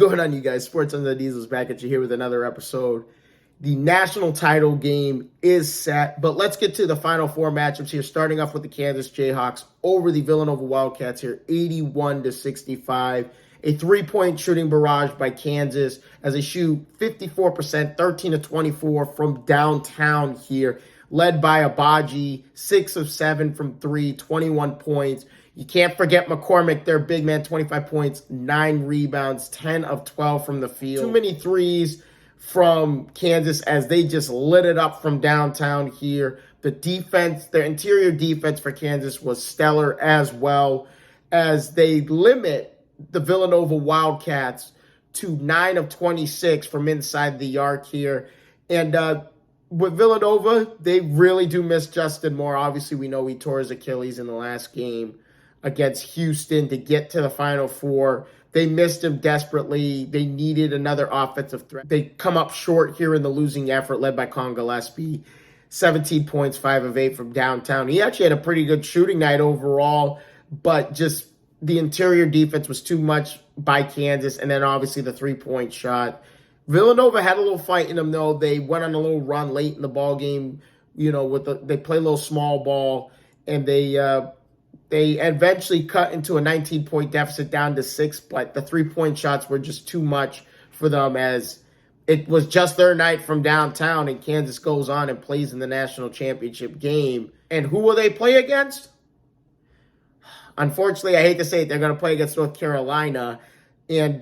going on, you guys? Sports Under the Diesel's back at you here with another episode. The national title game is set, but let's get to the Final Four matchups here, starting off with the Kansas Jayhawks over the Villanova Wildcats here, 81-65. A three-point shooting barrage by Kansas as they shoot 54%, 13-24 from downtown here, led by Abaji, 6 of 7 from 3, 21 points. You can't forget McCormick, their big man, 25 points, 9 rebounds, 10 of 12 from the field. Too many threes from Kansas as they just lit it up from downtown here. The defense, their interior defense for Kansas was stellar as well, as they limit the Villanova Wildcats to 9 of 26 from inside the arc here. And with Villanova, they really do miss Justin Moore. Obviously, we know he tore his Achilles in the last game against Houston to get to the Final Four. They missed him desperately. They needed another offensive threat. They come up short here in the losing effort led by Con Gillespie. 17 points, 5 of 8 from downtown. He actually had a pretty good shooting night overall, but just the interior defense was too much by Kansas, and then obviously the three-point shot. Villanova had a little fight in them, though. They went on a little run late in the ball game. You know, they play a little small ball, and they eventually cut into a 19-point deficit down to 6, but the three-point shots were just too much for them as it was just their night from downtown, and Kansas goes on and plays in the national championship game. And who will they play against? Unfortunately, I hate to say it, they're going to play against North Carolina. And,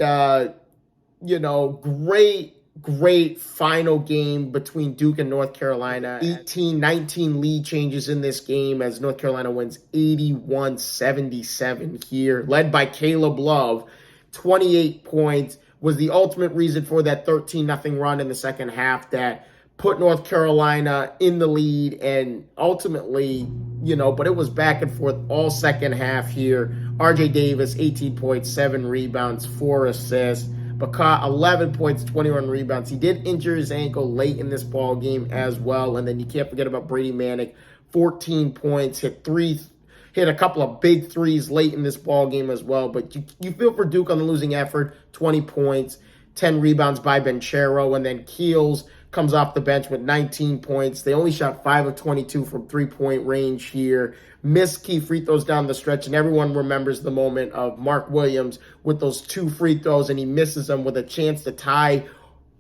great final game between Duke and North Carolina. 18-19 lead changes in this game as North Carolina wins 81-77 here. Led by Caleb Love, 28 points, was the ultimate reason for that 13-0 run in the second half that put North Carolina in the lead, and ultimately, but it was back and forth all second half here. RJ Davis, 18 points, 7 rebounds, 4 assists. Bakat, 11 points, 21 rebounds. He did injure his ankle late in this ball game as well, and then you can't forget about Brady Manick, 14 points, hit a couple of big threes late in this ball game as well. But you feel for Duke on the losing effort, 20 points, 10 rebounds by Benchero, and then Keels comes off the bench with 19 points. They only shot 5 of 22 from three-point range here. Missed key free throws down the stretch, and everyone remembers the moment of Mark Williams with those 2 free throws, and he misses them with a chance to tie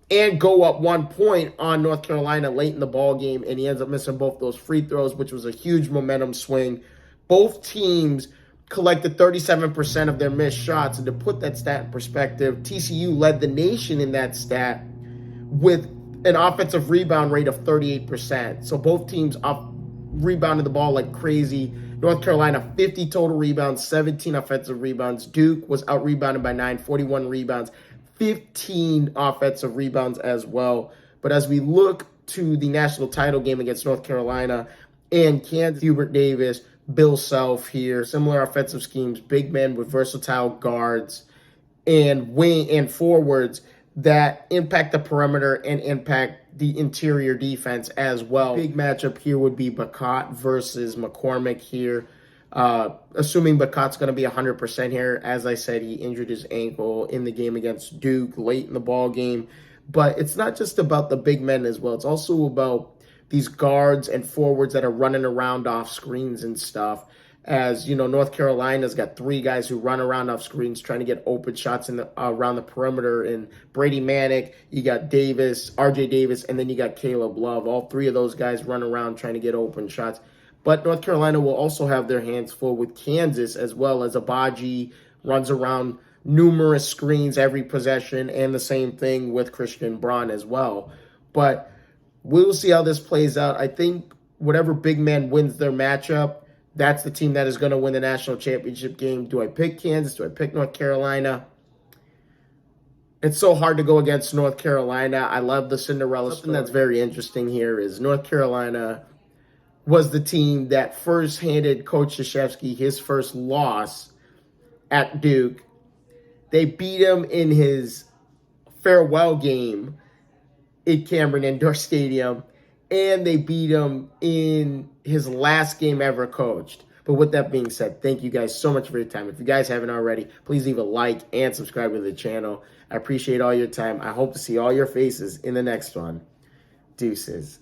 and go up 1 point on North Carolina late in the ball game, and he ends up missing both those free throws, which was a huge momentum swing. Both teams collected 37% of their missed shots, and to put that stat in perspective, TCU led the nation in that stat with an offensive rebound rate of 38%. So both teams rebounded the ball like crazy. North Carolina, 50 total rebounds, 17 offensive rebounds. Duke was out-rebounded by 9, 41 rebounds, 15 offensive rebounds as well. But as we look to the national title game against North Carolina and Kansas, Hubert Davis, Bill Self here, similar offensive schemes, big men with versatile guards and wing and forwards that impact the perimeter and impact the interior defense as well. Big matchup here would be Bakat versus McCormick here. Assuming Bakat's going to be 100% here. As I said, he injured his ankle in the game against Duke late in the ball game. But it's not just about the big men as well. It's also about these guards and forwards that are running around off screens and stuff. As, North Carolina's got 3 guys who run around off screens trying to get open shots around the perimeter. And Brady Manick, you got Davis, RJ Davis, and then you got Caleb Love. All 3 of those guys run around trying to get open shots. But North Carolina will also have their hands full with Kansas, as well as Abaji runs around numerous screens every possession, and the same thing with Christian Braun as well. But we'll see how this plays out. I think whatever big man wins their matchup, that's the team that is going to win the national championship game. Do I pick Kansas? Do I pick North Carolina? It's so hard to go against North Carolina. I love the Cinderella story. Something that's very interesting here is North Carolina was the team that first handed Coach Krzyzewski his first loss at Duke. They beat him in his farewell game at Cameron Indoor Stadium, and they beat him in his last game ever coached. But with that being said, thank you guys so much for your time. If you guys haven't already, please leave a like and subscribe to the channel. I appreciate all your time. I hope to see all your faces in the next one. Deuces.